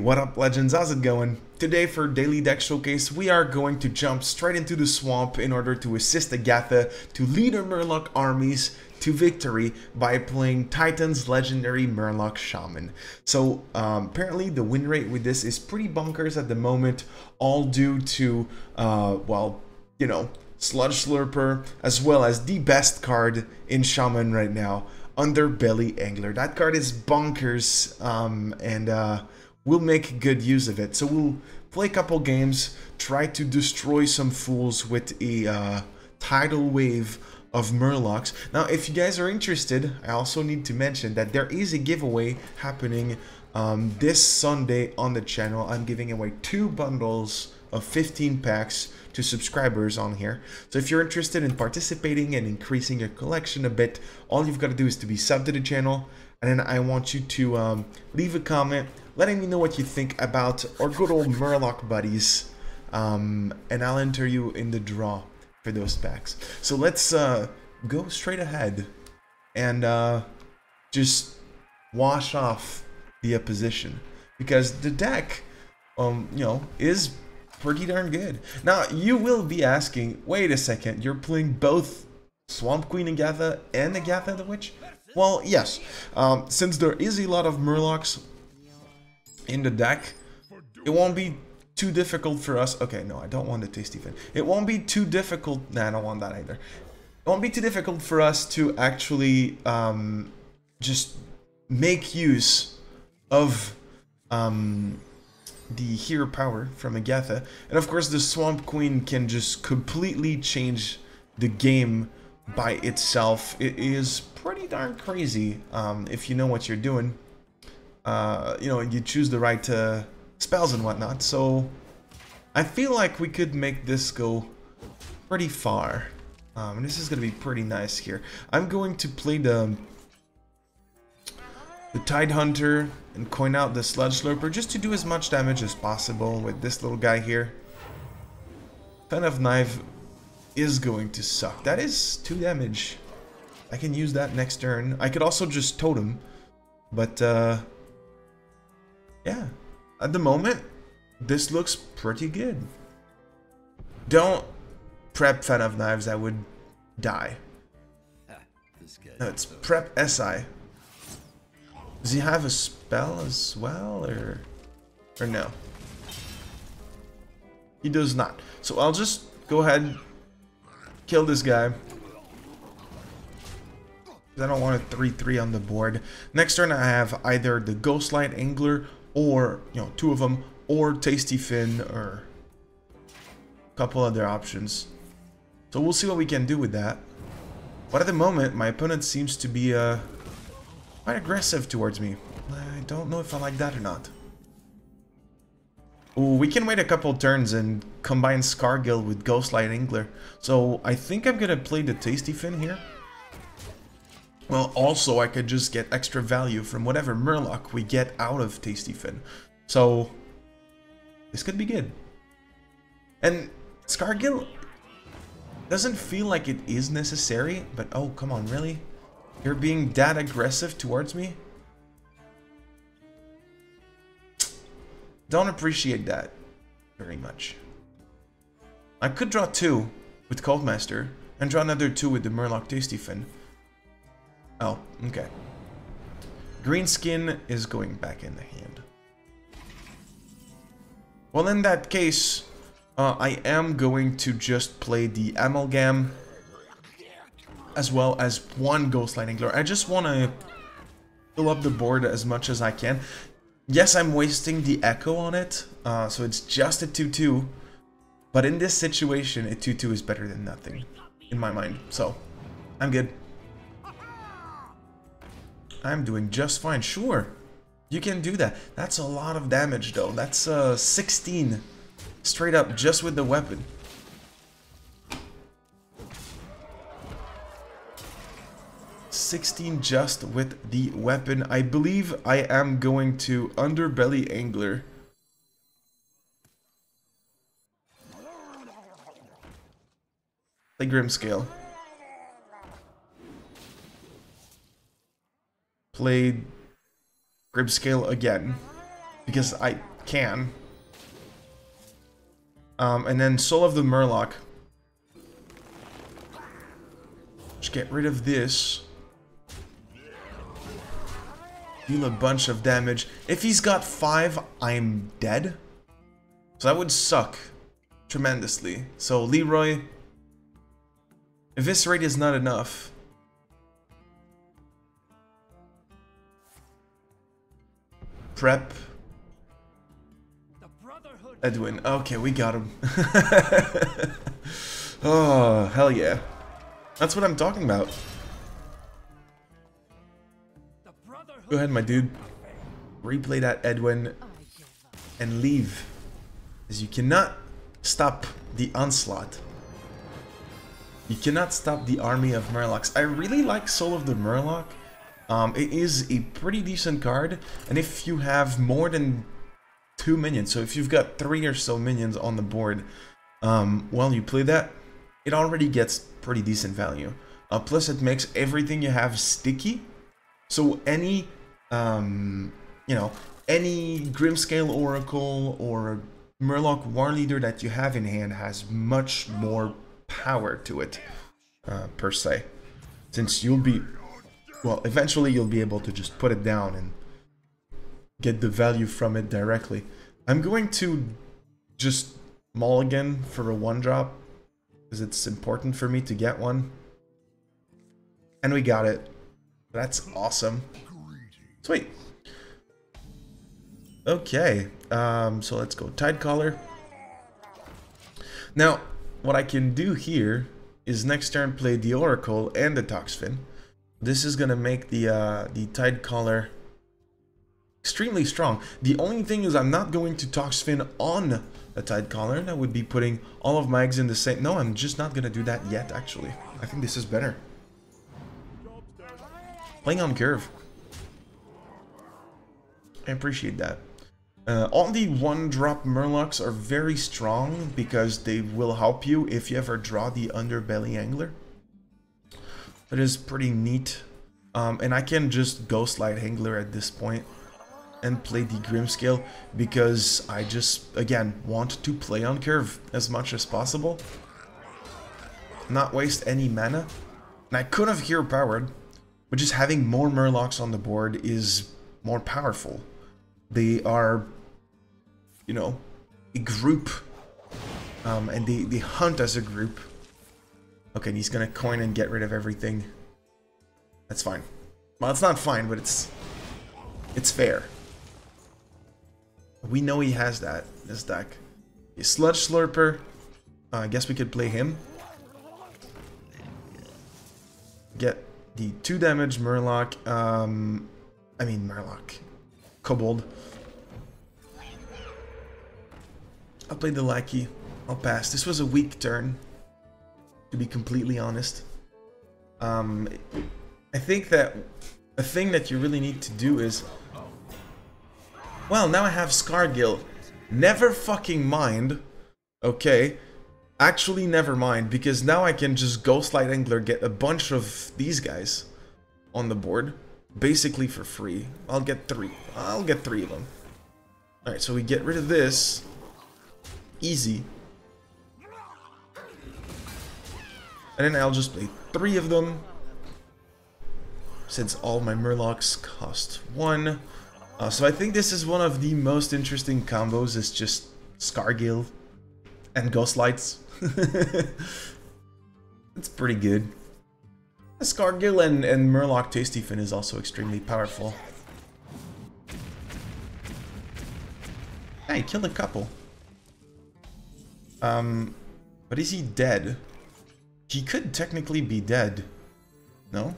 What up, legends? How's it going? Today for Daily Deck Showcase, we are going to jump straight into the swamp in order to assist Agatha to lead her Murloc armies to victory by playing Titan's legendary Murloc Shaman. So apparently the win rate with this is pretty bonkers at the moment, all due to, well, you know, Sludge Slurper, as well as the best card in Shaman right now, Underbelly Angler. That card is bonkers, and we'll make good use of it. So we'll play a couple games, try to destroy some fools with a tidal wave of Murlocs. Now, if you guys are interested, I also need to mention that there is a giveaway happening this Sunday on the channel. I'm giving away 2 bundles of 15 packs to subscribers on here. So if you're interested in participating and increasing your collection a bit, all you've got to do is to be subbed to the channel, and then I want you to leave a comment letting me know what you think about our good old Murloc buddies, and I'll enter you in the draw for those packs. So let's go straight ahead and just wash off the opposition, because the deck you know, is pretty darn good. Now you will be asking, wait a second, you're playing both Swamp Queen Agatha and Agatha the Witch? Well, yes, since there is a lot of Murlocs in the deck, it won't be too difficult for us. Okay, no, I don't want the Tasty Fin. It won't be too difficult. Nah, I don't want that either. It won't be too difficult for us to actually just make use of the hero power from Agatha. And of course, the Swamp Queen can just completely change the game by itself. It is pretty darn crazy if you know what you're doing. You know, you choose the right spells and whatnot. So I feel like we could make this go pretty far. And this is going to be pretty nice here. I'm going to play the Tide Hunter and coin out the Sludge Slurper just to do as much damage as possible with this little guy here. Pen of Knife is going to suck. That is 2 damage. I can use that next turn. I could also just totem, but yeah, at the moment this looks pretty good. Don't prep Fen of Knives, I would die. No, it's prep SI. Does he have a spell as well, or no? He does not. So I'll just go ahead and kill this guy. I don't want a 3-3 on the board. Next turn I have either the Ghostlight Angler, or, you know, 2 of them, or Tasty Fin, or a couple other options. So we'll see what we can do with that. But at the moment, my opponent seems to be quite aggressive towards me. I don't know if I like that or not. Ooh, we can wait a couple turns and combine Scargill with Ghostlight Angler. So I think I'm gonna play the Tasty Fin here. Well, also I could just get extra value from whatever Murloc we get out of Tasty Fin. So this could be good. And Scargill doesn't feel like it is necessary, but oh, come on, really? You're being that aggressive towards me? Don't appreciate that very much. I could draw 2 with Coldmaster and draw another 2 with the Murloc Tasty Fin. Oh, okay. Green Skin is going back in the hand. Well, in that case, I am going to just play the Amalgam, as well as 1 Ghostlight Angler. I just want to fill up the board as much as I can. Yes, I'm wasting the Echo on it, so it's just a 2-2. But in this situation, a 2-2 is better than nothing, in my mind. So, I'm good. I'm doing just fine. Sure, you can do that. That's a lot of damage, though. That's 16 straight up just with the weapon. $16 just with the weapon. I believe I am going to Underbelly Angler. Play Grimscale. Play Grimscale again. Because I can. And then Soul of the Murloc. Just get rid of this. Deal a bunch of damage. If he's got 5, I'm dead. So that would suck tremendously. So Leroy, Eviscerate is not enough. Prep. Edwin. Okay, we got him. Oh, hell yeah. That's what I'm talking about. Go ahead, my dude. Replay that, Edwin, and leave. Because you cannot stop the onslaught. You cannot stop the army of Murlocs. I really like Soul of the Murloc. It is a pretty decent card, and if you have more than 2 minions, so if you've got 3 or so minions on the board, while you play that, it already gets pretty decent value. Plus, it makes everything you have sticky. So any, you know, any Grimscale Oracle or Murloc War Leader that you have in hand has much more power to it, per se. Since you'll be, well, eventually you'll be able to just put it down and get the value from it directly. I'm going to just mulligan for a 1-drop, because it's important for me to get one. And we got it. That's awesome. Sweet. Okay, so let's go Tidecaller. Now, what I can do here is next turn play the Oracle and the Toxfin. This is gonna make the Tidecaller extremely strong. The only thing is I'm not going to Toxfin on a Tidecaller. That would be putting all of my eggs in the same... No, I'm just not gonna do that yet, actually. I think this is better. Playing on curve. I appreciate that. All the 1-drop Murlocs are very strong because they will help you if you ever draw the Underbelly Angler. That is pretty neat. And I can just Ghostlight Angler at this point and play the Grimscale because I just, again, want to play on curve as much as possible. Not waste any mana. And I could have Hero Powered, but just having more Murlocs on the board is more powerful. They are, you know, a group, and they hunt as a group. Okay, and he's gonna coin and get rid of everything. That's fine. Well, it's not fine, but it's fair. We know he has that, this deck. A Sludge Slurper. I guess we could play him. Get the 2 damage Murloc. I mean Murloc. Kobold. I'll play the Lackey. I'll pass. This was a weak turn, to be completely honest. I think that a thing that you really need to do is... Well, now I have Scargill. Never fucking mind. Okay. Actually, never mind, because now I can just Ghostlight Angler, get a bunch of these guys on the board. Basically for free. I'll get 3. I'll get 3 of them. Alright, so we get rid of this. Easy. And then I'll just play 3 of them. Since all my Murlocs cost 1. So I think this is one of the most interesting combos, is just Scargill and Ghostlights. It's pretty good. Scargill and Murloc Tastyfin is also extremely powerful. Hey, he killed a couple. But is he dead? He could technically be dead. No?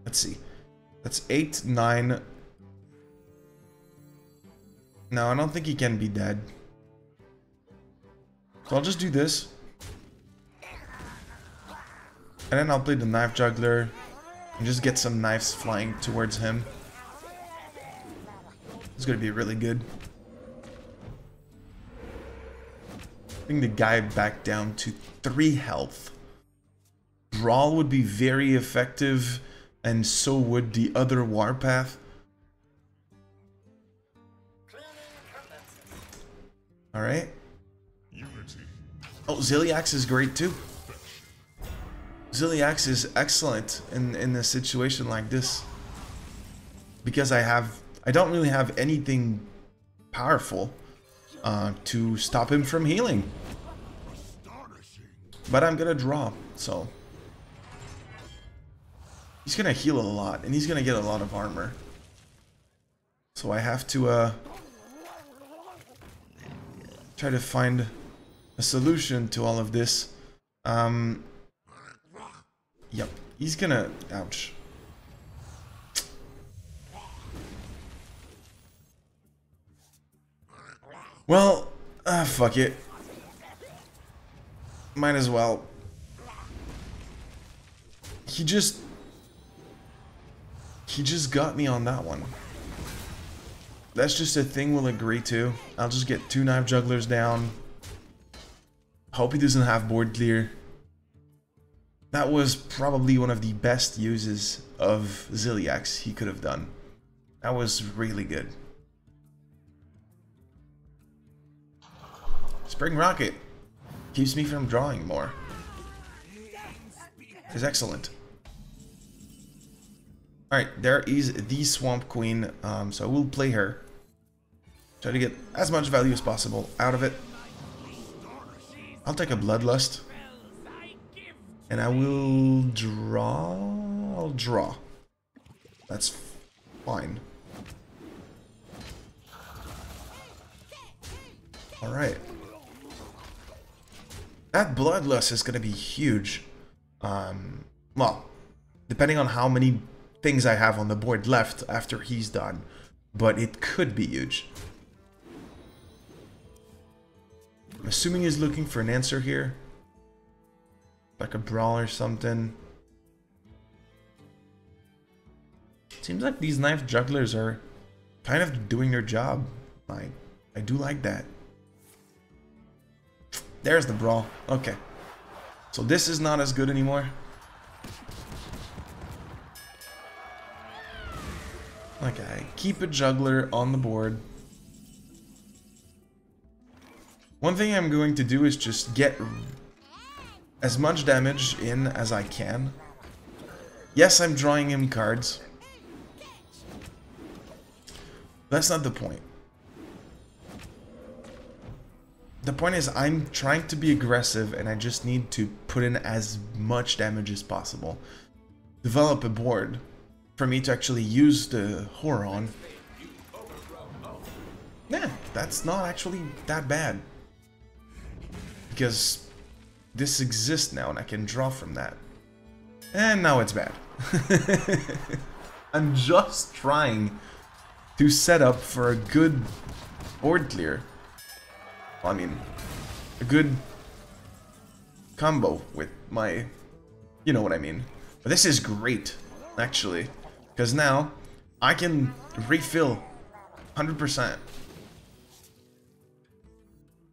Let's see. That's 8, 9. No, I don't think he can be dead. So I'll just do this. And then I'll play the Knife Juggler and just get some knives flying towards him. It's gonna be really good. Bring the guy back down to 3 health. Brawl would be very effective, and so would the other Warpath. Alright. Oh, Ziliax is great too. Ziliax is excellent in a situation like this. Because I don't really have anything powerful to stop him from healing. But I'm gonna draw, so... He's gonna heal a lot, and he's gonna get a lot of armor. So I have to try to find a solution to all of this. Yep, he's gonna... Ouch. Well, fuck it. Might as well. He just got me on that one. That's just a thing we'll agree to. I'll just get 2 knife jugglers down. Hope he doesn't have board clear. That was probably one of the best uses of Ziliax he could have done. That was really good. Spring Rocket keeps me from drawing more. It's excellent. Alright, there is the Swamp Queen, so I will play her. Try to get as much value as possible out of it. I'll take a Bloodlust. And I will draw... I'll draw. That's fine. Alright. That Bloodlust is gonna be huge. Well, depending on how many things I have on the board left after he's done. But it could be huge. I'm assuming he's looking for an answer here. Like a brawl or something. Seems like these knife jugglers are kind of doing their job. I do like that. There's the brawl. Okay. So this is not as good anymore. Okay, keep a juggler on the board. One thing I'm going to do is just get as much damage in as I can. Yes, I'm drawing him cards. That's not the point. The point is I'm trying to be aggressive and I just need to put in as much damage as possible. Develop a board for me to actually use the horror on. Yeah, that's not actually that bad. Because this exists now and I can draw from that. And now it's bad. I'm just trying to set up for a good board clear. Well, I mean, a good combo with my... You know what I mean. But this is great, actually. Because now, I can refill 100%.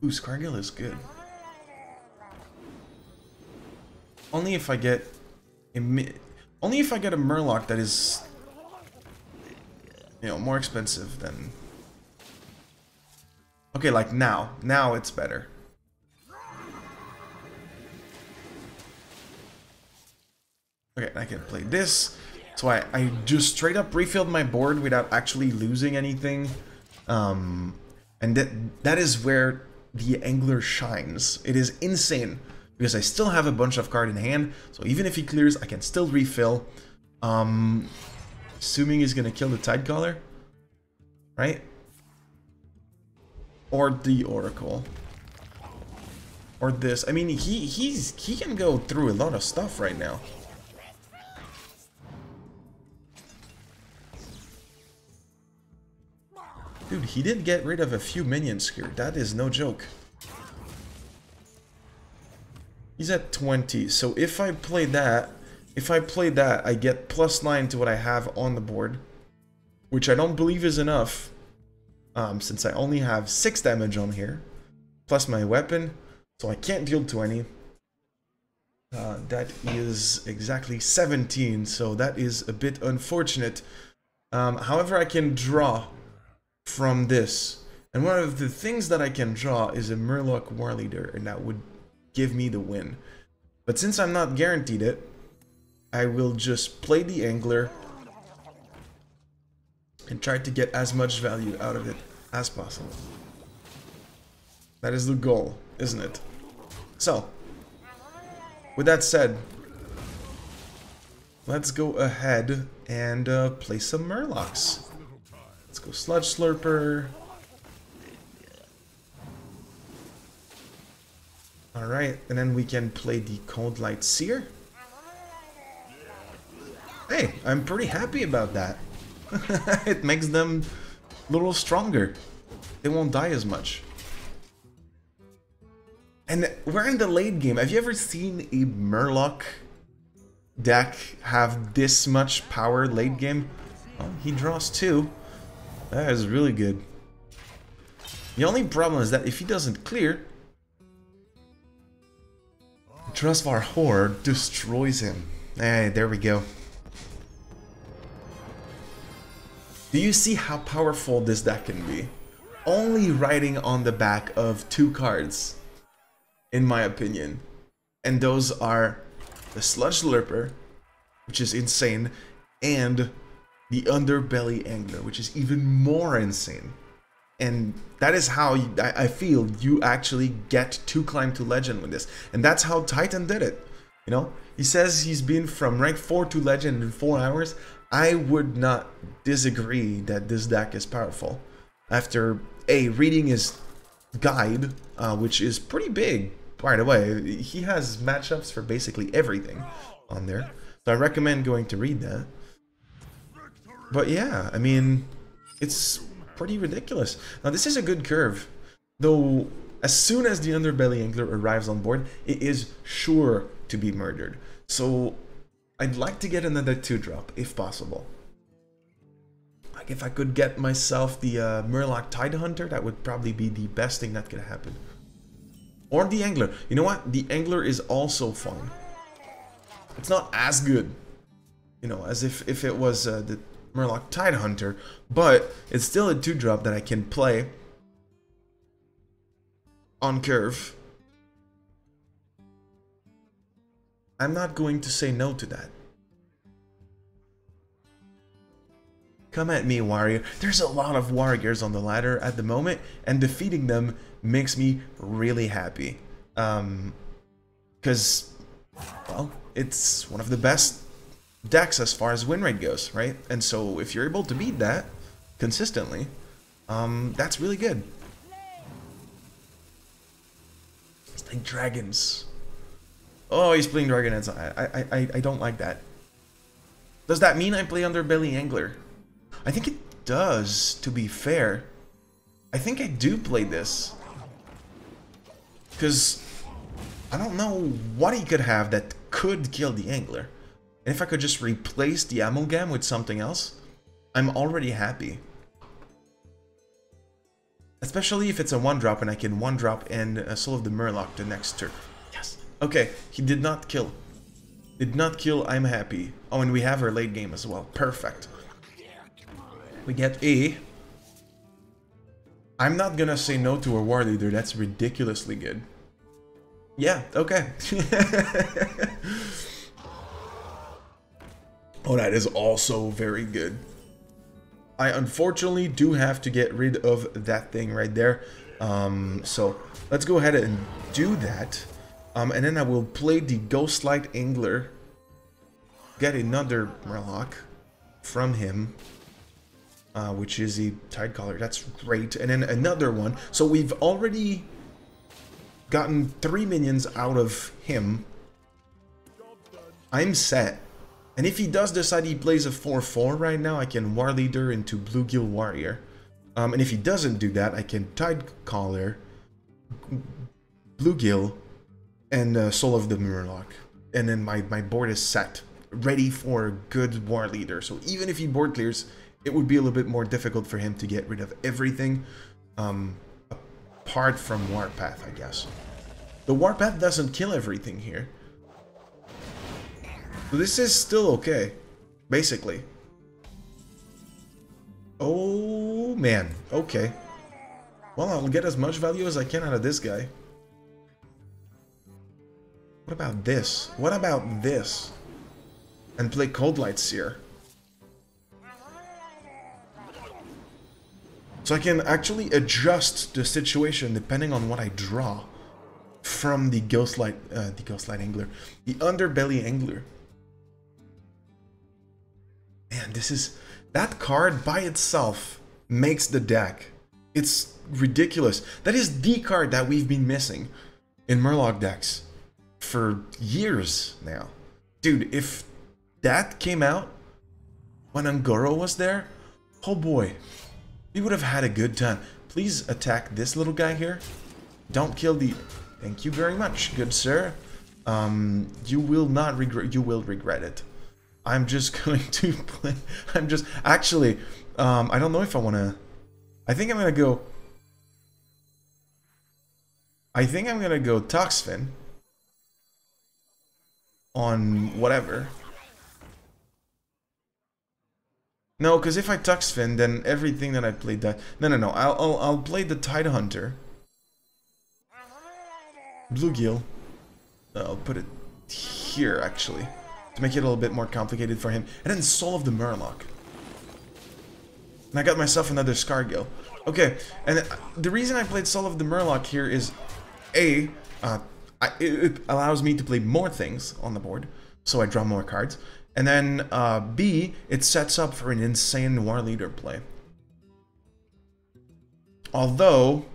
Ooh, Scargill is good. Only if I get... Only if I get a Murloc that is... You know, more expensive than... Okay, like now. Now it's better. Okay, I can play this. So I just straight up refilled my board without actually losing anything. And that is where the Angler shines. It is insane. Because I still have a bunch of cards in hand. So even if he clears, I can still refill. Assuming he's gonna kill the Tidecaller. Right? Or the Oracle. Or this. I mean, he can go through a lot of stuff right now. Dude, he did get rid of a few minions here. That is no joke. He's at 20. So if I play that, I get +9 to what I have on the board. Which I don't believe is enough. Since I only have 6 damage on here. Plus my weapon. So I can't deal 20. That is exactly 17. So that is a bit unfortunate. However, I can draw from this. And one of the things that I can draw is a Murloc War Leader, and that would give me the win. But since I'm not guaranteed it, I will just play the Angler and try to get as much value out of it as possible. That is the goal, isn't it? So, with that said, let's go ahead and play some Murlocs. Let's go Sludge Slurper. Alright, and then we can play the Cold Light Seer. Hey, I'm pretty happy about that. It makes them a little stronger. They won't die as much. And we're in the late game. Have you ever seen a Murloc deck have this much power late game? Oh, he draws 2. That is really good. The only problem is that if he doesn't clear, Trustvar Horde destroys him. Hey, there we go. Do you see how powerful this deck can be? Only riding on the back of 2 cards, in my opinion. And those are the Sludge Slurper, which is insane, and the Underbelly Angler, which is even more insane. And that is how I feel you actually get to climb to Legend with this. And that's how Titan did it. You know, he says he's been from rank 4 to Legend in 4 hours. I would not disagree that this deck is powerful. After reading his guide, which is pretty big, by the way. He has matchups for basically everything on there. So I recommend going to read that. But yeah, I mean, it's pretty ridiculous. Now this is a good curve. Though, as soon as the Underbelly Angler arrives on board, it is sure to be murdered. So I'd like to get another 2-drop, if possible. Like, if I could get myself the Murloc Tidehunter, that would probably be the best thing that could happen. Or the Angler. You know what? The Angler is also fun. It's not as good, you know, as if it was the Murloc Tidehunter, but it's still a 2-drop that I can play on curve. I'm not going to say no to that. Come at me, warrior. There's a lot of warriors on the ladder at the moment, and defeating them makes me really happy. Because, well, it's one of the best decks as far as win rate goes, right? And so if you're able to beat that consistently, that's really good. It's like dragons. Oh, he's playing Dragonets. I don't like that. Does that mean I play Underbelly Angler? I think it does, to be fair. I think I do play this. Because I don't know what he could have that could kill the Angler. And if I could just replace the Amalgam with something else, I'm already happy. Especially if it's a 1-drop and I can 1-drop and Soul of the Murloc the next turn. Yes. Okay, he did not kill. Did not kill, I'm happy. Oh, and we have our late game as well. Perfect. We get a... I'm not gonna say no to a War Leader, that's ridiculously good. Yeah, okay. Oh, that is also very good. I unfortunately do have to get rid of that thing right there. So let's go ahead and do that. And then I will play the Ghostlight Angler. Get another Murloc from him. Which is a Tidecaller. That's great. And then another one. So we've already gotten 3 minions out of him. I'm set. And if he does decide he plays a 4-4 right now, I can War Leader into Bluegill Warrior. And if he doesn't do that, I can Tidecaller, Bluegill, and Soul of the Murloc. And then my board is set. Ready for a good War Leader. So even if he board clears, it would be a little bit more difficult for him to get rid of everything. Apart from Warpath, I guess. The Warpath doesn't kill everything here. So this is still okay, basically. Oh man, okay. Well, I'll get as much value as I can out of this guy. What about this? What about this? And play Cold Light Seer. So I can actually adjust the situation depending on what I draw from the Ghostlight Angler, the Underbelly Angler. Man, this is... That card by itself makes the deck. It's ridiculous. That is the card that we've been missing in Murloc decks for years now. Dude, if that came out when Angoro was there, oh boy, we would have had a good time. Please attack this little guy here. Don't kill the... Thank you very much, good sir. You will not regret... You will regret it. I'm just going to play... I'm just... Actually, I don't know if I want to... I think I'm going to go... I think I'm going to go Toxfin on whatever. No, because if I Toxfin, then everything that I played that... No. I'll play the Tidehunter. Bluegill. I'll put it here, actually, to make it a little bit more complicated for him. And then Soul of the Murloc. And I got myself another Scargill. Okay, and the reason I played Soul of the Murloc here is, A, it allows me to play more things on the board, so I draw more cards. And then, B, it sets up for an insane War Leader play. Although,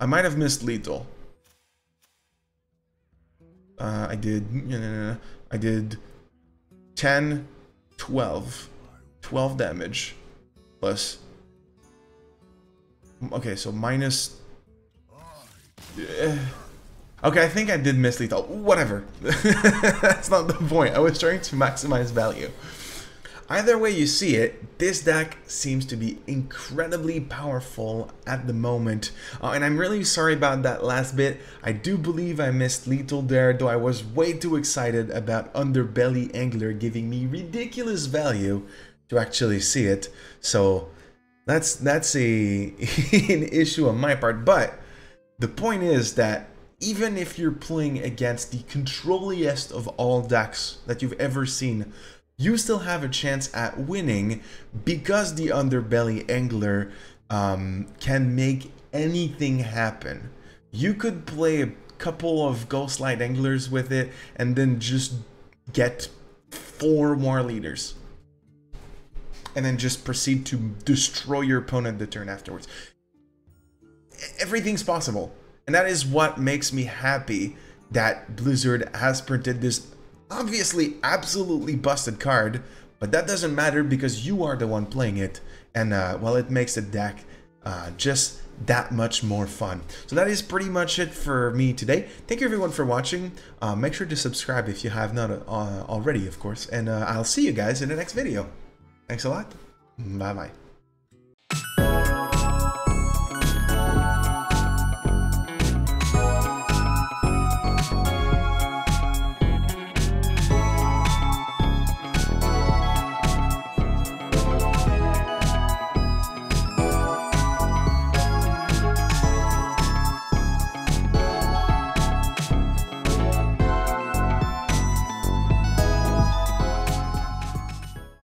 I might have missed lethal. I did 10, 12 damage plus. Okay, so minus. Okay, I think I did miss lethal. Whatever. That's not the point. I was trying to maximize value. Either way you see it, this deck seems to be incredibly powerful at the moment. And I'm really sorry about that last bit. I do believe I missed lethal there, though I was way too excited about Underbelly Angler giving me ridiculous value to actually see it. So that's an issue on my part. But the point is that even if you're playing against the controlliest of all decks that you've ever seen, you still have a chance at winning because the Underbelly Angler can make anything happen. You could play a couple of Ghostlight Anglers with it and then just get 4 War Leaders. And then just proceed to destroy your opponent the turn afterwards. Everything's possible. And that is what makes me happy that Blizzard has printed this obviously absolutely busted card, but that doesn't matter because you are the one playing it, and well, it makes the deck just that much more fun. So that is pretty much it for me today. Thank you everyone for watching. Make sure to subscribe if you have not already, of course, and I'll see you guys in the next video. Thanks a lot. Bye bye.